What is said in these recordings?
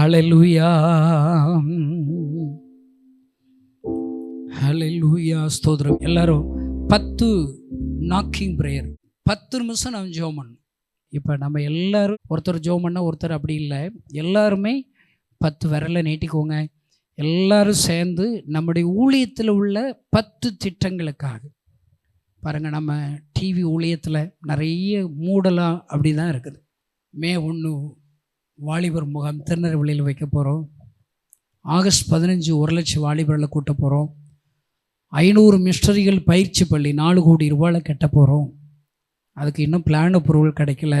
ஹல்லேலூயா, ஹல்லேலூயா, ஸ்தோத்திரம். எல்லாரும் 10 knocking prayer, 10 நிமிஷம் நம்ம ஜெபம் பண்ணணும். இப்போ நம்ம எல்லாரும் ஒருத்தர் ஜெபம் பண்ணால் ஒருத்தர் அப்படி இல்லை, எல்லாருமே 10 விரலை நீட்டிக்கோங்க. எல்லாரும் சேர்ந்து நம்முடைய ஊழியத்தில் உள்ள 10 திட்டங்களுக்காக. பாருங்கள், நம்ம டிவி ஊழியத்தில் நிறைய மூடலாம் அப்படி தான் இருக்குது. மே 1 வாலிபர் முகாம் திருநெல்வேலியில் வைக்க போகிறோம். ஆகஸ்ட் 15 1 லட்சம் வாலிபர்களை கூட்ட போகிறோம். 500 மிஸ்டரிகள் பயிற்சி பள்ளி 4 கோடி ரூபாயில் கட்ட போகிறோம். அதுக்கு இன்னும் பிளான் அப்ரூவல் கிடைக்கல.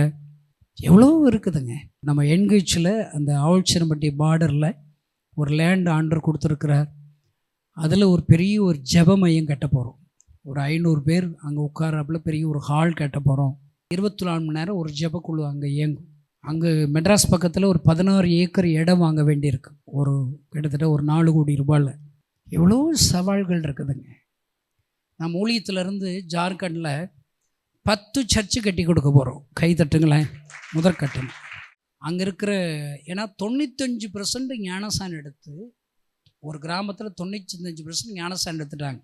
எவ்வளோ இருக்குதுங்க. நம்ம என்கேஜில் அந்த ஆவல்சனம்பட்டி பார்டரில் ஒரு லேண்ட் ஆண்டர் கொடுத்துருக்கிறார். அதில் ஒரு பெரிய ஒரு ஜெப மையம் கட்ட போகிறோம். ஒரு 500 பேர் அங்கே உட்காராப்புல பெரிய ஒரு ஹால் கட்ட போகிறோம். 24 மணி நேரம் ஒரு ஜெபக்குழு அங்கே இயங்கும். அங்கே மெட்ராஸ் பக்கத்தில் ஒரு 16 ஏக்கர் இடம் வாங்க வேண்டியிருக்கு. ஒரு கிட்டத்தட்ட ஒரு 4 கோடி ரூபாயில். எவ்வளோ சவால்கள் இருக்குதுங்க. நம்ம ஊழியத்திலேருந்து ஜார்க்கண்டில் 10 சர்ச்சு கட்டி கொடுக்க போகிறோம். கை தட்டுங்களேன், முதற்கட்டுங்க. அங்கே இருக்கிற, ஏன்னா 95% ஞானசான் எடுத்து, ஒரு கிராமத்தில் 95% ஞானசான் எடுத்துட்டாங்க.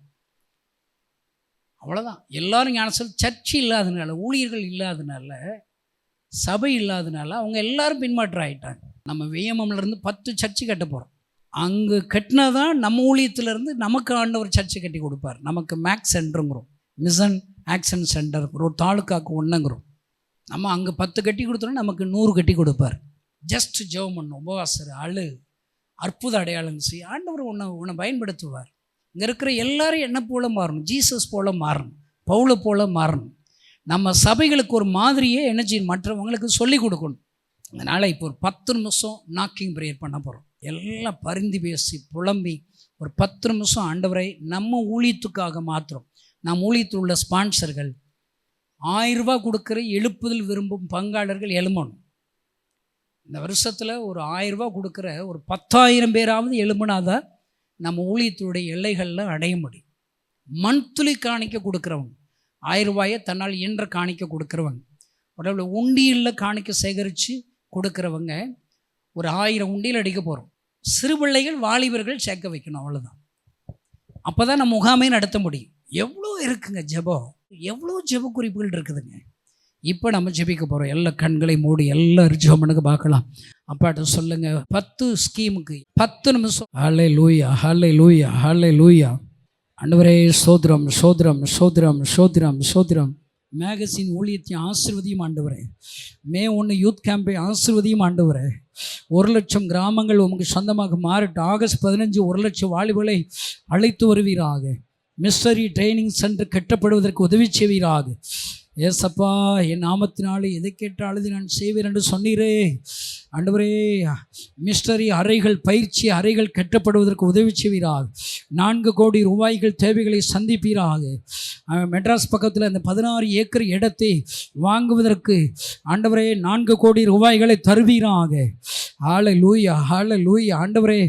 அவ்வளோதான். எல்லோரும் ஞானசான். சர்ச்சு இல்லாதனால, ஊழியர்கள் இல்லாதனால, சபை இல்லாதனால அவங்க எல்லாரும் பின்மாற்றம் ஆகிட்டாங்க. நம்ம விஎம்எம்லேருந்து 10 சர்ச்சு கட்ட போகிறோம். அங்கே கட்டினா தான் நம்ம ஊழியத்திலேருந்து நமக்கு ஆண்டவர் சர்ச்சு கட்டி கொடுப்பார். நமக்கு மேக்ஸ் சென்டருங்கிறோம், மிஷன் ஆக்ஷன் சென்டர், ஒரு தாலுக்காக்கு ஒன்றுங்கிறோம். நம்ம அங்கே 10 கட்டி கொடுத்தோன்னா நமக்கு 100 கட்டி கொடுப்பார். ஜஸ்ட் ஜெபம் பண்ணும், உபவாசர், அழு, அற்புத அடையாளம் செய்ய ஆண்டவர் உன்னை பயன்படுத்துவார். இங்கே இருக்கிற எல்லாரும் என்ன போல மாறணும், ஜீசஸ் போல மாறணும், பவுலை போல மாறணும். நம்ம சபைகளுக்கு ஒரு மாதிரியே என்ன செய்யணும், மற்றவங்களுக்கு சொல்லிக் கொடுக்கணும். அதனால் இப்போ ஒரு 10 நிமிஷம் நாக்கிங் ப்ரேயர் பண்ண போகிறோம். எல்லாம் பரிந்து பேசி புலம்பி ஒரு 10 நிமிஷம் ஆண்டவரை நம்ம ஊழியத்துக்காக மாத்திரம். நம்ம ஊழியத்தில் உள்ள ஸ்பான்சர்கள் 1000 ரூபா கொடுக்குற எழுப்புதல் விரும்பும் பங்காளர்கள் எழும்பணும். இந்த வருஷத்தில் ஒரு 1000 ரூபா கொடுக்குற ஒரு 10,000 பேராவது எழும்பினாதான் நம்ம ஊழியத்துடைய எல்லைகளில் அடைய முடியும். மந்த்லி காணிக்க கொடுக்குறவங்க, 1000 ரூபாயை தன்னால் இயன்ற காணிக்க கொடுக்குறவங்க, உடம்புல உண்டியலில் காணிக்க சேகரித்து கொடுக்குறவங்க, ஒரு 1000 உண்டியல் அடிக்க போகிறோம். சிறு பிள்ளைகள் வாலிபர்கள் சேர்க்க வைக்கணும், அவ்வளோதான். அப்போ தான் நம்ம முகாமே நடத்த முடியும். எவ்வளோ இருக்குங்க ஜெபம், எவ்வளோ ஜெப குறிப்புகள் இருக்குதுங்க. இப்போ நம்ம ஜெபிக்க போகிறோம். எல்லா கண்களை மூடி எல்லாரும் ஜெபனுக்கு பார்க்கலாம். அப்பாட்ட சொல்லுங்கள், 10 ஸ்கீமுக்கு 10 நிமிஷம். ஹல்லேலூயா, ஹல்லேலூயா, ஹல்லேலூயா. ஆண்டவரே சோத்ரம், சோத்ரம், சோத்ரம், சோத்ரம், சோத்ரம். மேகசின் ஊழியத்தை ஆசீர்வதியும் ஆண்டவரே. மே 1 யூத் கேம்பை ஆசீர்வதியும் ஆண்டவரே. 1 லட்சம் கிராமங்கள் உமக்கு சொந்தமாக மாறட்டும். ஆகஸ்ட் 15 1 லட்சம் வாலிபர்களை அழைத்து வருவீராக. மிஸ்டரி ட்ரைனிங் சென்டர் கட்டப்படுவதற்கு உதவி செய்வீராக. ஏசப்பா, என் நாமத்தினாலே எதை கேட்டாலும் நான் செய்வேன் என்று சொன்னீரே ஆண்டவரே. மிஸ்டரி அறைகள், பயிற்சி அறைகள் கட்டப்படுவதற்கு உதவி செய்வீராக. 4 கோடி ரூபாய்கள் தேவைகளை சந்திப்பீராக. மெட்ராஸ் பக்கத்தில் அந்த 16 ஏக்கர் இடத்தை வாங்குவதற்கு ஆண்டவரே 4 கோடி ரூபாய்களை தருவீராக. ஹல்லேலூயா, ஹல்லேலூயா. ஆண்டவரே,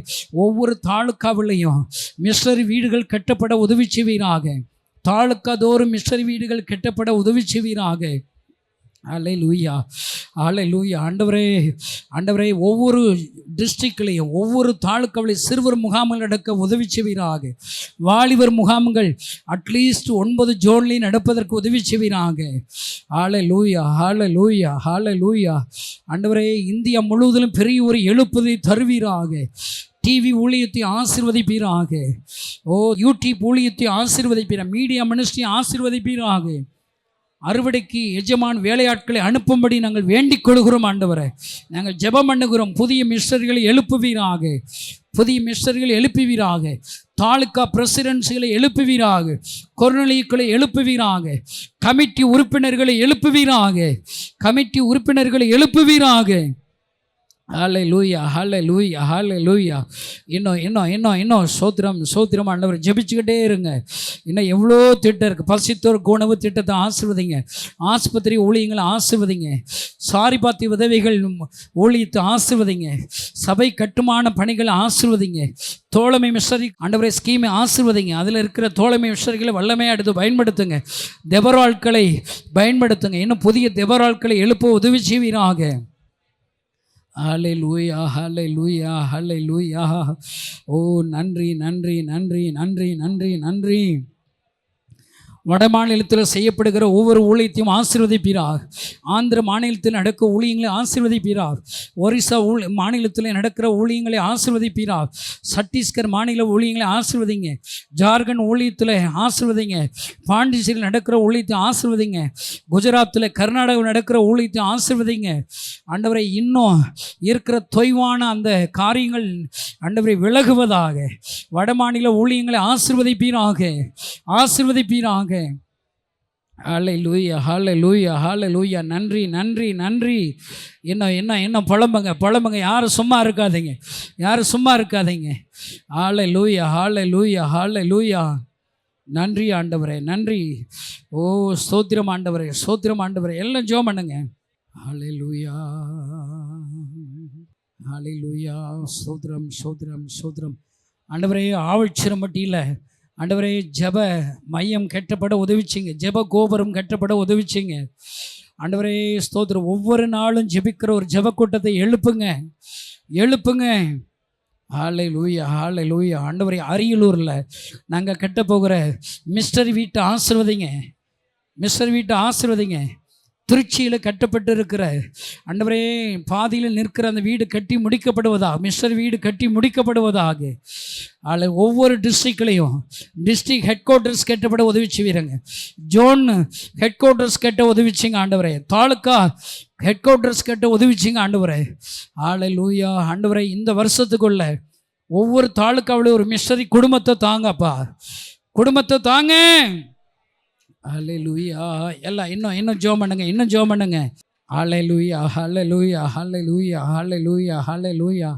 ஒவ்வொரு தாலுக்காவிலையும் மிஸ்டரி வீடுகள் கட்டப்பட உதவி செய்வீராக. தாலுக்கா தோறும் மிஸ்டரி வீடுகள் கட்டப்பட உதவி செய்வீராக. ஹல்லேலூயா, ஹல்லேலூயா. ஆண்டவரே, ஆண்டவரே, ஒவ்வொரு டிஸ்ட்ரிக்ட்லையும் ஒவ்வொரு தாலுக்காவிலையும் சிறுவர் முகாம்கள் நடக்க உதவி செய்வீராக. வாலிபர் முகாம்கள் அட்லீஸ்ட் 9 ஜோன்லையும் நடப்பதற்கு உதவி செய்வீராக. ஹல்லேலூயா, ஹல்லேலூயா, ஹல்லேலூயா. ஆண்டவரே, இந்தியா முழுவதிலும் பெரிய ஒரு எழுப்புதலை தருவீராக. டிவி ஊழியத்தை ஆசீர்வதிப்பீராக. யூடியூப் ஊழியத்தை ஆசீர்வதிப்பீராக. மீடியா மினிஸ்ட்ரி ஆசீர்வதிப்பீராக. அறுவடைக்கு எஜமான் வேலையாட்களை அனுப்பும்படி நாங்கள் வேண்டிக் கொள்கிறோம் ஆண்டவரை. நாங்கள் ஜெபம் பண்ணுகிறோம். புதிய மிஸ்டர்களை எழுப்புவீராக, புதிய மிஸ்டர்களை எழுப்புவீராக. தாலுக்கா பிரசிடென்ட்ஸ்களை எழுப்புவீராக. கொர்னலிகளை எழுப்புவீராக. கமிட்டி உறுப்பினர்களை எழுப்புவீராக. கமிட்டி உறுப்பினர்களை எழுப்புவீராக. ஹல்லேலூயா, ஹல்லேலூயா, ஹல்லேலூயா. இன்னும் சோத்திரம், சோத்திரம். ஆண்டவர் ஜெபிச்சுக்கிட்டே இருங்க. இன்னும் எவ்வளோ திட்டம் இருக்குது. பசித்தோருக்கு உணவு திட்டத்தை ஆசீர்வதிங்க. ஆஸ்பத்திரி ஊழியங்களை ஆசீர்வதிங்க. சாரிபாத்தி உதவிகள் ஊழியத்தை ஆசீர்வதிங்க. சபை கட்டுமான பணிகளை ஆசீர்வதிங்க. தோழமை மிஷனரி ஆண்டவரே ஸ்கீமை ஆசீர்வதிங்க. அதில் இருக்கிற தோழமை மிஷனரிகளை வல்லமையாக எடுத்து பயன்படுத்துங்க. தெபராட்களை பயன்படுத்துங்க. இன்னும் புதிய தெபராட்களை எழுப்ப உதவி செய்வீராக. ஹல்லேலூயா, ஹல்லேலூயா, ஹல்லேலூயா. ஓ நன்றி நன்றி நன்றி நன்றி நன்றி நன்றி. வட மாநிலத்தில் செய்யப்படுகிற ஒவ்வொரு ஊழியத்தையும் ஆசீர்வதிப்பீராக. ஆந்திர மாநிலத்தில் நடக்கிற ஊழியங்களை ஆசீர்வதிப்பீராக. ஒரிசா மாநிலத்தில் நடக்கிற ஊழியங்களை ஆசீர்வதிப்பீராக. சத்தீஸ்கர் மாநில ஊழியங்களை ஆசீர்வதிங்க. ஜார்க்கண்ட் ஊழியத்தில் ஆசீர்வதிங்க. பாண்டிச்சேரியில் நடக்கிற ஊழியத்தை ஆசீர்வதிங்க. குஜராத்தில் கர்நாடகாவில் நடக்கிற ஊழியத்தை ஆசீர்வதிங்க. ஆண்டவரை இன்னும் இருக்கிற தொய்வான அந்த காரியங்கள் ஆண்டவரை விலகுவதாக. வட மாநில ஊழியங்களை ஆசீர்வதிப்பீராக, ஆசீர்வதிப்பீராக. ஹல்லேலூயா, ஹல்லேலூயா, ஹல்லேலூயா. நன்றி நன்றி நன்றி. இன்னும் புலம்புங்க. யாரும் சும்மா இருக்காதீங்க, யாரும் சும்மா இருக்காதீங்க. ஹல்லேலூயா, ஹல்லேலூயா, ஹல்லேலூயா. நன்றி ஆண்டவரே, நன்றி. ஓ ஸ்தோத்திரம் ஆண்டவரே, ஸ்தோத்திரம் ஆண்டவரே. எல்லாம் ஜெபம் பண்ணுங்க. ஹல்லேலூயா, ஹல்லேலூயா. ஸ்தோத்திரம், ஸ்தோத்திரம், ஸ்தோத்திரம் ஆண்டவரே. ஆவல்சிரமட்டியில் ஆண்டவரே ஜெப மையம் கட்டப்பட உதவிச்சிங்க, ஜெப கோபுரம் கட்டப்பட உதவிச்சிங்க ஆண்டவரே. ஸ்தோத்திரம். ஒவ்வொரு நாளும் ஜெபிக்கிற ஒரு ஜெப கூட்டத்தை எழுப்புங்க. ஹல்லேலூயா, ஹல்லேலூயா. ஆண்டவரே அரியலூரில் நாங்கள் கட்ட போகிற மிஸ்டர் வீட்டை ஆசீர்வதிங்க. திருச்சியில் கட்டப்பட்டு இருக்கிற ஆண்டவரே பாதியில் நிற்கிற அந்த வீடு கட்டி முடிக்கப்படுவதாக, மிஸ்டர் வீடு கட்டி முடிக்கப்படுவதாக. அதில் ஒவ்வொரு டிஸ்ட்ரிக்ட்லையும் டிஸ்ட்ரிக்ட் ஹெட் குவார்ட்டர்ஸ் கட்டப்பட உதவிச்சுவீங்க. ஜோன் ஹெட் குவார்ட்டர்ஸ் கட்ட உதவிச்சிங்க ஆண்டவரே. தாலுக்கா ஹெட் குவார்ட்டர்ஸ் கட்ட உதவிச்சிங்க ஆண்டவரே. ஹல்லேலூயா. ஆண்டவரே இந்த வருஷத்துக்குள்ள ஒவ்வொரு தாலுக்காவிலையும் ஒரு மிஸ்டரி குடும்பத்தை தாங்கப்பா, குடும்பத்தை தாங்க. ஹல்லேலூயா. எல்லாம் இன்னும் ஜெபம் பண்ணுங்க. ஹல்லேலூயா, ஹல்லேலூயா, ஹல்லேலூயா, ஹல்லேலூயா, ஹல்லேலூயா.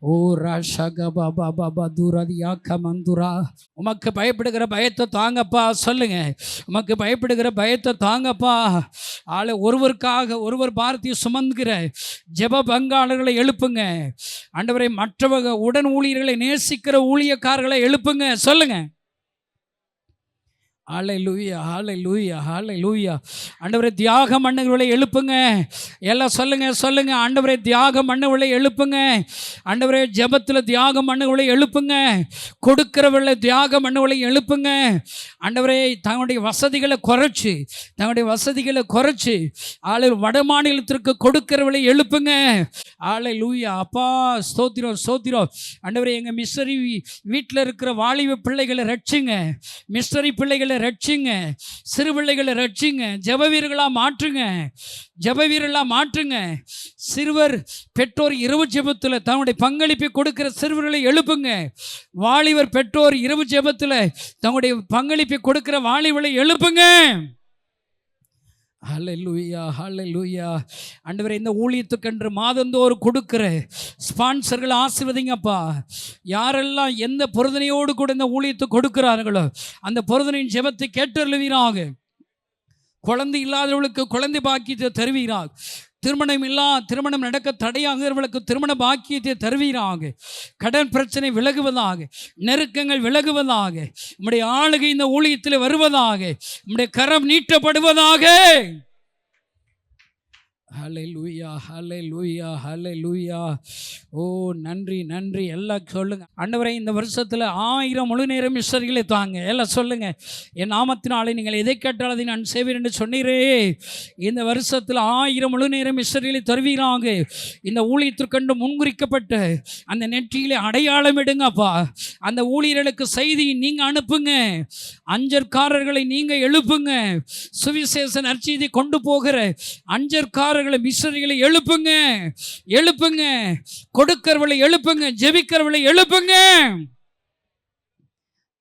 ஓ ராஷக பாபா பாபா தூரதியா கமந்துரா. உமக்கு பயப்படுகிற பயத்தை தாங்கப்பா சொல்லுங்க. உமக்கு பயப்படுகிற பயத்தை தாங்கப்பா. ஒருவர் பாரதிய சுமந்துகிற ஜெப பங்காளர்களை எழுப்புங்க ஆண்டவரை. மற்றவங்க உடன் ஊழியர்களை நேசிக்கிற ஊழியக்காரர்களை எழுப்புங்க சொல்லுங்க. ஹல்லேலூயா, ஹல்லேலூயா, ஹல்லேலூயா. ஆண்டவரே தியாக மன்னர்களை எழுப்புங்க. எல்லாம் சொல்லுங்க. ஆண்டவரே தியாக மன்னர்களை எழுப்புங்க. ஆண்டவரே ஜெபத்தில் தியாக மன்னர்களை எழுப்புங்க. கொடுக்கிறவர்களை தியாக மன்னர்களை எழுப்புங்க. ஆண்டவரே தங்களுடைய வசதிகளை குறைச்சி வட மாநிலத்திற்கு கொடுக்கிறவர்களை எழுப்புங்க. ஹல்லேலூயா. அப்பா ஸ்தோத்திரம். ஆண்டவரே எங்கள் மிஸ்டரி வீட்டில் இருக்கிற வாலிப பிள்ளைகளை ரட்சிங்க. மிஸ்டரி பிள்ளைகளை ரட்சிங்க. சிறு பிள்ளைகளை ரட்சிங்க. ஜெப வீரர்களாக மாற்றுங்க. சிறுவர் பெற்றோர் இரவு ஜெபத்தில் தங்களுடைய பங்களிப்பை கொடுக்கிற சிறுவர்களை எழுப்புங்க. வாலிபர் பெற்றோர் இரவு ஜெபத்தில் தங்களுடைய பங்களிப்பை கொடுக்கிற வாலிபர்களை எழுப்புங்க. ஹல்லேலூயா, ஹல்லேலூயா. ஆண்டவரே இந்த ஊழியத்துக்கென்று மாதந்தோறும் கொடுக்கிற ஸ்பான்சர்கள் ஆசீர்வதிங்கப்பா. யாரெல்லாம் எந்த பொருதனையோடு கூட இந்த ஊழியத்துக்கு கொடுக்கிறார்களோ அந்த பொருதனையின் ஜெபத்தை கேட்டருளுவீராக. குழந்தை இல்லாதவர்களுக்கு குழந்தை பாக்கியத்தை தருவீராக. திருமணம் நடக்க தடையாகிறவர்களுக்கு திருமண பாக்கியத்தை தருவீராக. கடன் பிரச்சனை விலகுவதாக, நெருக்கங்கள் விலகுவதாக, உம்முடைய ஆளுகை இந்த ஊழியத்தில் வருவதாக, உம்முடைய கரம் நீட்டப்படுவதாக. ஹல்லேலூயா, ஹல்லேலூயா, ஹல்லேலூயா. ஓ நன்றி. எல்லாம் சொல்லுங்க. ஆண்டவரே இந்த வருஷத்தில் 1000 முழு நேரம் மிஸ்டரிகளை தாங்க. எல்லாம் சொல்லுங்க. என் நாமத்தினாலே நீங்கள் எதை கேட்டால் அதை நான் செய்வேன் என்று சொன்னீரே. இந்த வருஷத்தில் 1000 முழு நேரம் மிஸ்டரிகளை தருவீராக. இந்த ஊழியத்திற்கென்று முன்குறிக்கப்பட்ட அந்த நெற்றியிலே அடையாளம் எடுங்கப்பா. அந்த ஊழியர்களுக்கு செய்தி நீங்கள் அனுப்புங்க. அஞ்சற்காரர்களை நீங்கள் எழுப்புங்க. சுவிசேஷ நற்செய்தி கொண்டு போகிற அஞ்சற்காரர்களை மிஷனரிகளை எழுப்புங்க. கொடுக்கிறவளை எழுப்புங்க. ஜெபிக்கிறவளை எழுப்புங்க.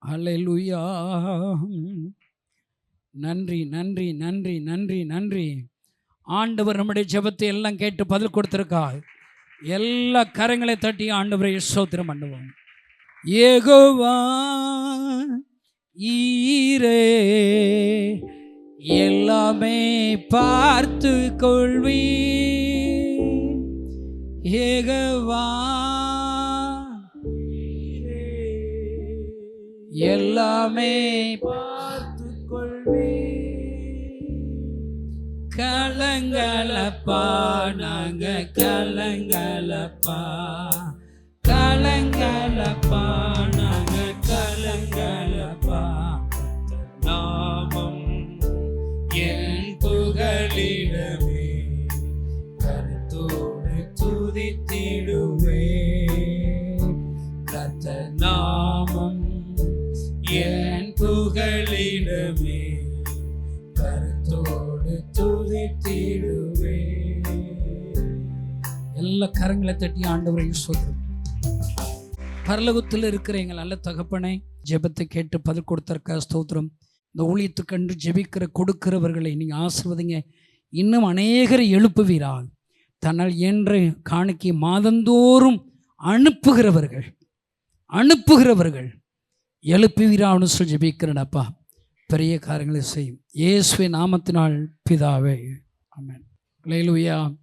ஹல்லேலூயா. நன்றி. ஆண்டவர் நம்முடைய ஜெபத்தை எல்லாம் கேட்டு பதில் கொடுத்திருக்கார். எல்லா கரங்களை தட்டி ஆண்டவரை ஸ்தோத்திரம் பண்ணுவோம். யெகோவா ஈரே எல்லாமே பார்த்து கொள்வி. யெகோவா எல்லாமே பார்த்து கொள்வி. கலங்கலப்பா நாங்க கலங்கலப்பா, கலங்கலப்பா நாங்க கலங்கலப்பா. நாமம் என் புகலிடமே, கருத்தோடு துதித்திடுவே. கர்த்தர் நாமம் என் புகலிடமே, கருத்தோடு துதித்திடுவே. எல்லா கரங்களை தட்டி ஆண்டவரை சொல்றோம். பரலோகத்தில் இருக்கிற எங்கள் நல்ல தகப்பனை, ஜெபத்தை கேட்டு பதில் கொடுத்தற்காக ஸ்தோத்திரம். இந்த ஊழியத்துக்கன்று ஜெபிக்கிற கொடுக்கிறவர்களை நீங்கள் ஆசீர்வதிங்க. இன்னும் அநேகரை எழுப்புவீரால். தன்னால் என்ற காணிக்கை மாதந்தோறும் அனுப்புகிறவர்கள் எழுப்புவீரான்னு சொல்லி ஜெபிக்கிறேன்ப்பா. பெரிய காரியங்களை செய்யும் இயேசுவின் நாமத்தினால் பிதாவே, ஆமென். அல்லேலூயா.